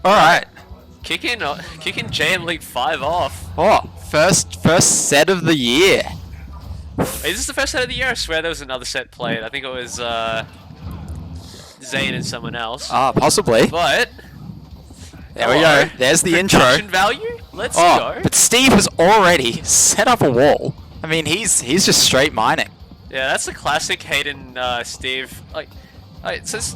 Alright. Kicking JM League 5 off. Oh, first set of the year. Is this the first set of the year? I swear there was another set played. I think it was Zane and someone else. Ah, possibly. But There we go. There's the intro. production value. Let's Oh, go. but Steve has already set up a wall. I mean, he's just straight mining. Yeah, that's the classic Hayden Steve. Alright, so let's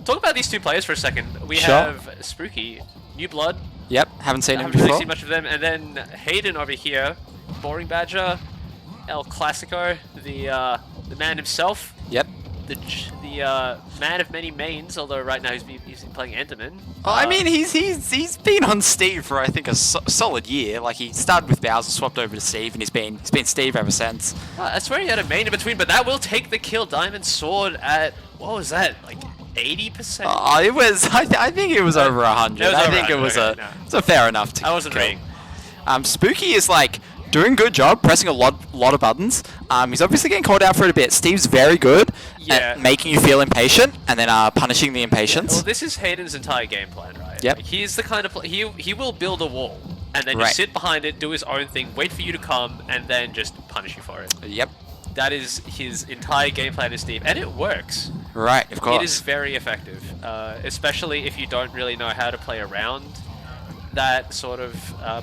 talk about these two players for a second. We Sure. have Spooky, New Blood. Yep, haven't seen I him haven't really before. seen much of them, and then Hayden over here, Boring Badger, El Clasico, the man himself, Yep. the man of many mains. Although right now he's been playing Enderman. Oh, I mean, he's been on Steve for I think a solid year. Like he started with Bowser, swapped over to Steve, and he's been Steve ever since. I swear he had a main in between, but that will take the kill. Diamond Sword at what was that? Like 80%. It was. I think it was over 100. It was I over think it 100, was okay, no. it's a fair enough to I wasn't kill. reading. Spooky is like doing a good job, pressing a lot of buttons. He's obviously getting called out for it a bit. Steve's very good Yeah. at making you feel impatient and then punishing the impatience. Well, this is Hayden's entire game plan, right? Yep. Like, he's the kind of he will build a wall and then Right. just sit behind it, do his own thing, wait for you to come, and then just punish you for it. Yep. That is his entire game plan, is Steve, and it works. Right. Of course. It is very effective, especially if you don't really know how to play around that sort of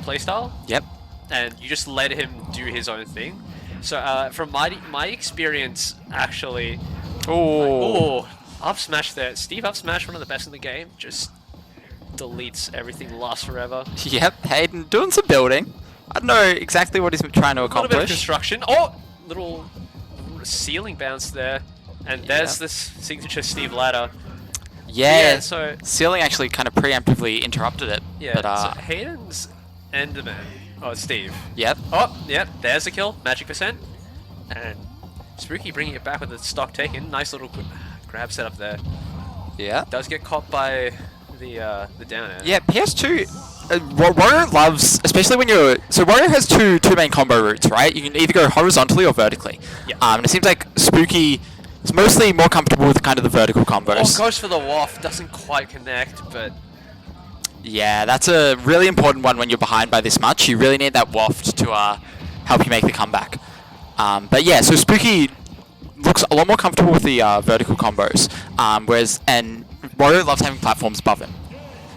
playstyle, Yep. and you just let him do his own thing. So from my experience, actually, Oh. up smash there. Steve up smash, one of the best in the game, just deletes everything, lasts forever. Yep. Hayden doing some building. I don't know exactly what he's trying to A little bit of accomplish. construction. Oh, little ceiling bounce there, and there's this signature Steve ladder. Yeah. So Ceiling actually kind of preemptively interrupted it. yeah, But so Hayden's Enderman. Oh, it's Steve. yep. Oh, yep. There's the kill. Magic percent, and Spooky bringing it back with the stock taken. Nice little grab setup there. Yeah. Does get caught by the down air. Yeah, PS2. Wario loves, especially when you're. So Wario has two main combo routes, right? You can either go horizontally or vertically. Yeah. And it seems like Spooky is mostly more comfortable with kind of the vertical Oh, combos. goes for the waft. Doesn't quite connect, but Yeah, that's a really important one when you're behind by this much. You really need that waft to help you make the comeback. But yeah, so Spooky looks a lot more comfortable with the vertical combos, and Wario loves having platforms above him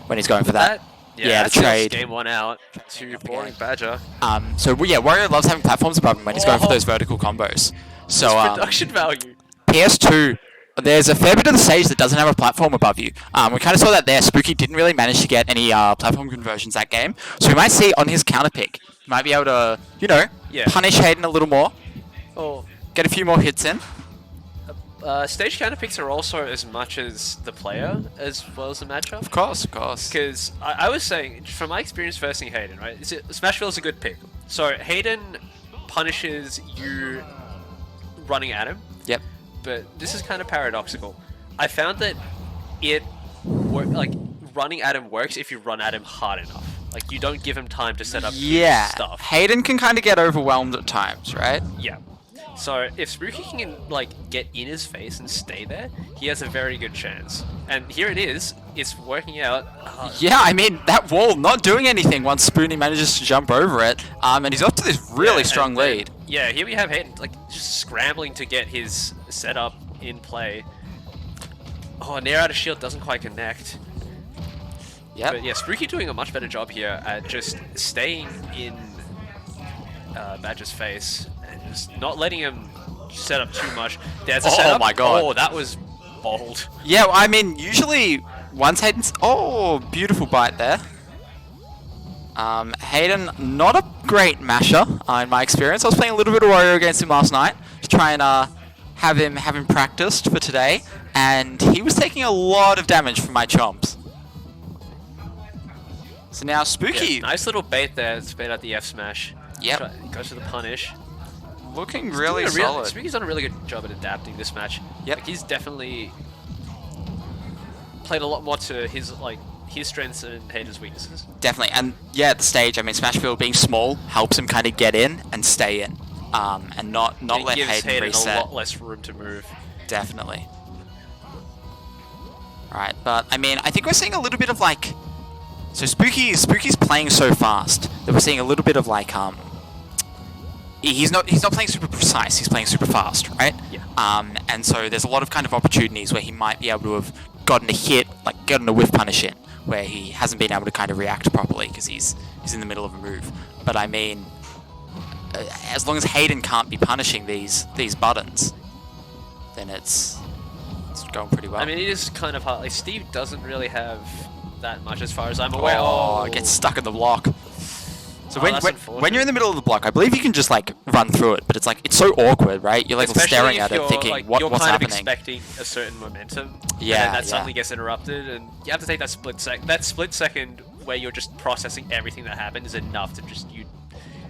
when he's going for that. yeah, the that seals trade. game one out to Boring Badger. Wario loves having platforms above him when he's going for Oh. those vertical combos. So Production value. PS2, there's a fair bit of the stage that doesn't have a platform above you. We kind of saw that there. Spooky didn't really manage to get any platform conversions that game, so we might see on his counter pick, he might be able to, Yeah. punish Hayden a little more, Oh, get a few more hits in. stage counter picks are also as much as the player as well as the matchup. Of course. Because I was saying, from my experience versing Hayden, right? Smashville is a good pick. So Hayden punishes you running at him, Yep. but this is kind of paradoxical. I found that running at him works if you run at him hard enough. Like, you don't give him time to set up his Yeah. stuff. Hayden can kind of get overwhelmed at times, right? Yeah. So if Spooky can get in his face and stay there, he has a very good chance. And here it is. It's working out. Yeah, I mean, that wall not doing anything once Spoonie manages to jump over it, and he's off to this really Yeah, strong and then- lead. Yeah, here we have Hayden just scrambling to get his setup in play. Oh, near out of shield doesn't quite connect. Yep. But yeah, Spooky doing a much better job here at just staying in Badger's face and just not letting him set up too much. There's a Oh setup. my God. Oh, that was bold. Yeah, I mean, usually once Hayden's... Oh, beautiful bite there. Hayden, not a great masher in my experience. I was playing a little bit of Wario against him last night to try and have him practiced for today, and he was taking a lot of damage from my chomps. So now Spooky Yeah, nice little bait there to bait out the F smash. Yep. Goes for the punish. looking really solid. Spooky's done a really good job at adapting this match. Yep. He's definitely played a lot more to his strengths and Hayden's weaknesses. Definitely, and yeah, at the stage, I mean, Smashville being small helps him kind of get in and stay in, and not It let gives Hayden reset. a lot less room to move. Definitely. Right, but I mean, I think we're seeing a little bit of So Spooky's playing so fast that we're seeing a little bit of like he's not playing super precise. He's playing super fast, right? Yeah. And so there's a lot of kind of opportunities where he might be able to have gotten a hit, like gotten a whiff punish in, where he hasn't been able to kind of react properly because he's in the middle of a move. But I mean, as long as Hayden can't be punishing these buttons, then it's going pretty well. I mean, it is kind of hard. Like, Steve doesn't really have that much as far as I'm aware. Oh, gets stuck in the block. So that's when you're in the middle of the block, I believe you can just like run through it, but it's like it's so awkward, right? You're like Especially staring if at it, you're, thinking like, what's you're kind happening. of expecting a certain momentum. Yeah, And then that yeah. suddenly gets interrupted, and you have to take that split second where you're just processing everything that happened is enough to just you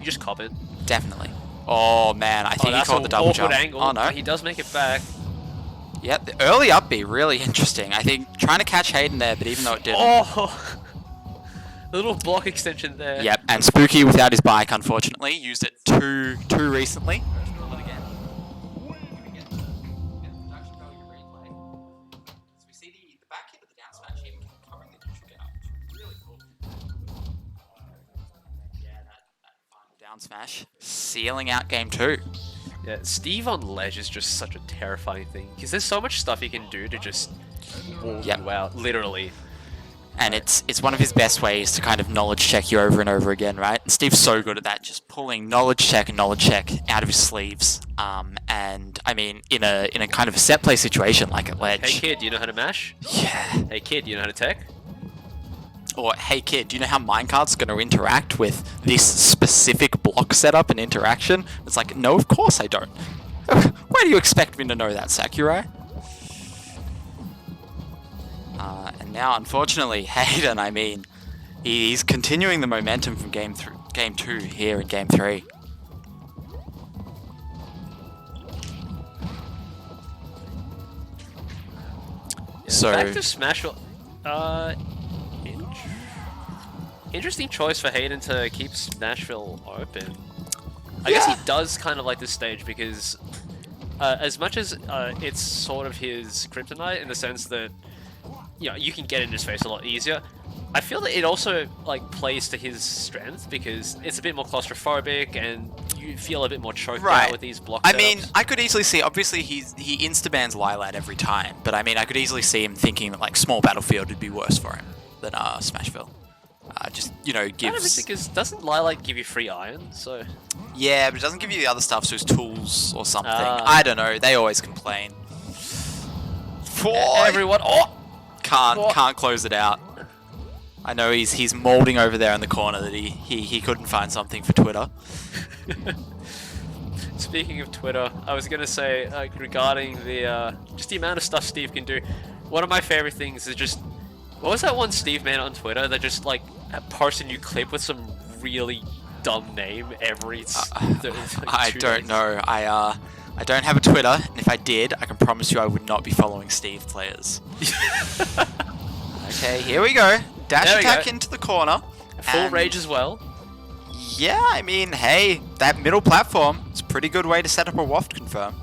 just cop it. Definitely. Oh man, I think he that's caught an the double awkward jump. angle. Oh no. He does make it back. Yep, the early up B really interesting. I think trying to catch Hayden there, but even though it didn't. Oh, a little block extension there. Yep, and Spooky without his bike, unfortunately, used it too recently. Down smash, sealing out game 2. Yeah, Steve on ledge is just such a terrifying thing because there's so much stuff he can do to just wall Yep. you out, literally. And it's one of his best ways to kind of knowledge check you over and over again, right? And Steve's so good at that, just pulling knowledge check out of his sleeves. And I mean, in a kind of a set play situation like at ledge. Hey kid, do you know how to mash? Yeah. Hey kid, do you know how to tech? Or hey kid, do you know how minecart's going to interact with this specific block setup and interaction? It's like, no, of course I don't. Why do you expect me to know that, Sakurai? And now, unfortunately, Hayden, I mean, he's continuing the momentum from game 2 here in game 3. So Back to Smashville. Interesting choice for Hayden to keep Smashville open. I guess he does kind of like this stage because, as much as it's sort of his kryptonite in the sense that, you know, you can get in his face a lot easier. I feel that it also like plays to his strength because it's a bit more claustrophobic and you feel a bit more choked out with these block I setups. mean, I could easily see, obviously he insta-bans Lilat every time, but I mean, I could easily see him thinking that like small battlefield would be worse for him than Smashville. Just, you know, gives... because doesn't Lilac give you free iron? So Yeah, but it doesn't give you the other stuff, so it's tools or something. Ah. I don't know, they always complain. everyone, Can't close it out. I know he's moulding over there in the corner that he couldn't find something for Twitter. Speaking of Twitter, I was gonna say regarding the just the amount of stuff Steve can do. One of my favorite things is just what was that one Steve man on Twitter that just like posts a new clip with some really dumb name every. I don't know. I don't have a Twitter, and if I did, I can promise you I would not be following Steve players. Okay, here we go. Dash There we attack go. into the corner. Full and rage as well. Yeah, I mean, hey, that middle platform, it's a pretty good way to set up a waft confirm.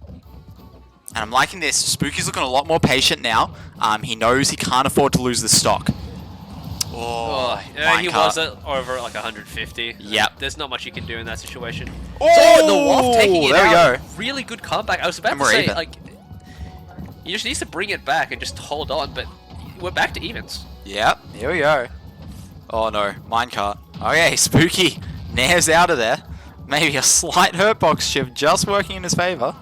And I'm liking this. Spooky's looking a lot more patient now. He knows he can't afford to lose the stock. Oh, yeah, he minecart. was at over like 150. Yep. There's not much you can do in that situation. Oh, The Waft taking it there we out. go. Really good comeback. I was about And to we're say, even. like, he just needs to bring it back and just hold on, but we're back to evens. Yep, here we go. Oh no, minecart. Okay, Spooky. Nair's out of there. Maybe a slight hurtbox shift just working in his favor.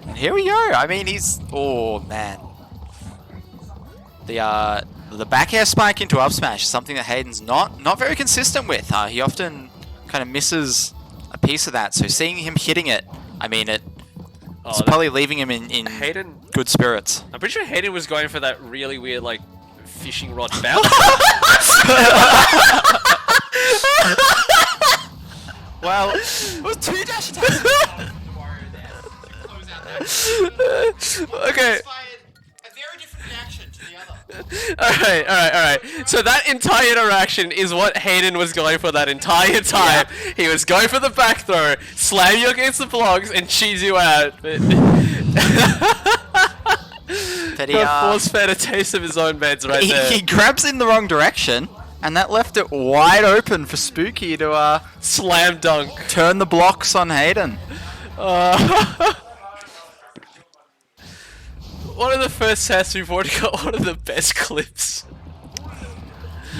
And here we go. I mean, he's... Oh, man. The back air spike into up smash is something that Hayden's not very consistent with. He often kind of misses a piece of that. So seeing him hitting it, I mean, it's probably leaving him in Hayden, good spirits. I'm pretty sure Hayden was going for that really weird, like, fishing rod bounce. Well, it was 2 dash attacks. Okay. A very different reaction to the other. Alright. So that entire interaction is what Hayden was going for that entire time. Yeah. He was going for the back throw, slam you against the blocks, and cheese you out. But Force fed a taste of his own meds right there. he grabs in the wrong direction, and that left it wide open for Spooky to Slam dunk. turn the blocks on Hayden. One of the first sets we've already got one of the best clips.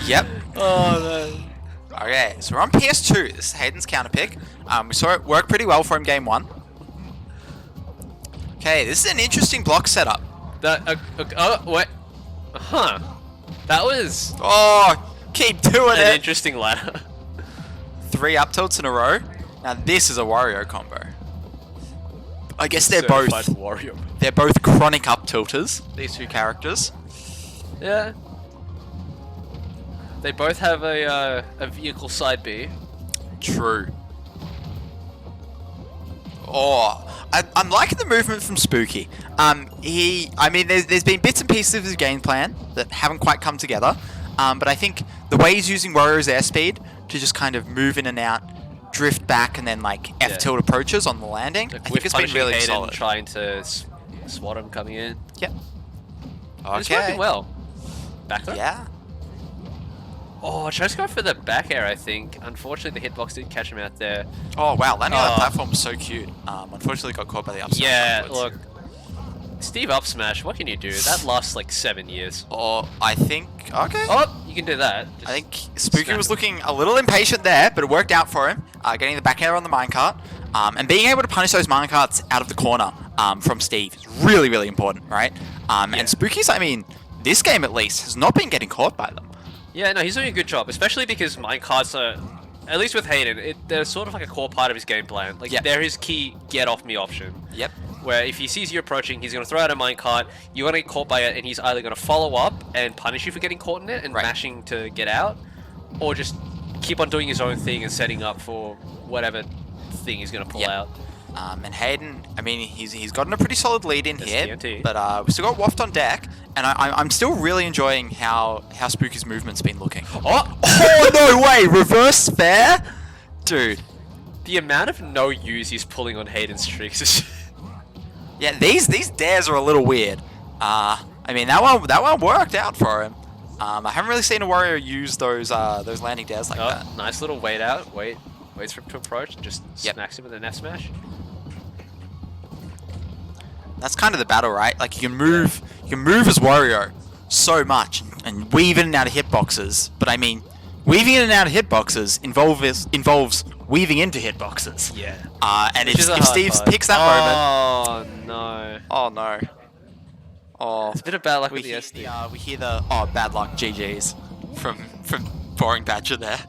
Yep. Oh man. Okay, so we're on PS2. This is Hayden's counter pick. We saw it work pretty well for him game 1. Okay, this is an interesting block setup. What? Huh. That was Oh, keep doing an it. interesting ladder. 3 up tilts in a row. Now this is a Wario combo. I guess they're Certified both Wario. they're both chronic up tilters. These two characters. Yeah. They both have a vehicle side B. True. Oh, I'm liking the movement from Spooky. I mean, there's been bits and pieces of his game plan that haven't quite come together. But I think the way he's using Wario's airspeed to just kind of move in and out, drift back, and then like F tilt approaches on the landing, I think it's been really Hayden solid. trying to swat him coming in. Yep. It's working well. Back throw? Yeah. Oh, tries to go for the back air, I think. Unfortunately, the hitbox did catch him out there. Oh wow, landing on that Oh. platform was so cute. Unfortunately, got caught by the up smash Yeah, afterwards. look. Steve up smash, what can you do? That lasts like 7 years. Oh, I think okay. Oh, you can do that. Just I think Spooky snap was it. looking a little impatient there, but it worked out for him. Getting the back air on the minecart, and being able to punish those minecarts out of the corner from Steve is really, really important, right? And Spooky's, I mean, this game at least has not been getting caught by them. Yeah, no, he's doing a good job, especially because minecarts are, at least with Hayden, they're sort of like a core part of his game plan. Like, they're his key get off me option. Yep. Where if he sees you approaching, he's going to throw out a minecart, you're going to get caught by it, and he's either going to follow up and punish you for getting caught in it and mashing to get out, or just keep on doing his own thing and setting up for whatever thing he's going to pull out. And Hayden, I mean, he's gotten a pretty solid lead in here, TNT. but we've still got Waft on deck, and I'm still really enjoying how Spooky's movement's been looking. Oh no way! Reverse fair, dude. The amount of no use he's pulling on Hayden's streaks is... Yeah, these dares are a little weird. I mean, that one worked out for him. I haven't really seen a Wario use those landing dares like that. Nice little wait out. Waits for him to approach, just smacks him with an F smash. That's kind of the battle, right? Like you can move as Wario so much and weave in and out of hitboxes. But I mean, weaving in and out of hitboxes involves weaving into hitboxes. Yeah. And Which is a if hard Steve part. picks that moment, Oh no. oh no, oh, It's a bit of bad luck we with the hear SD. we hear the bad luck GGs from Boring Badger there.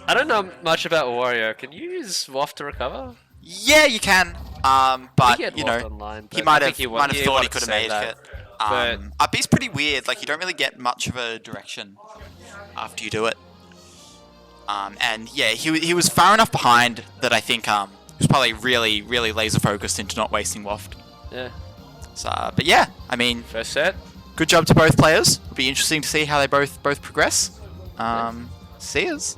I don't know much about Wario. Can you use Waft to recover? Yeah, you can. But he had you Waft know, online, he but might I have think he thought he wanted could to have save made that. it. But- Up B's pretty weird. Like you don't really get much of a direction after you do it. And yeah, he was far enough behind that I think he was probably really laser focused into not wasting Waft. Yeah. So, but yeah, I mean, First set. good job to both players. It'll be interesting to see how they both progress. See yous.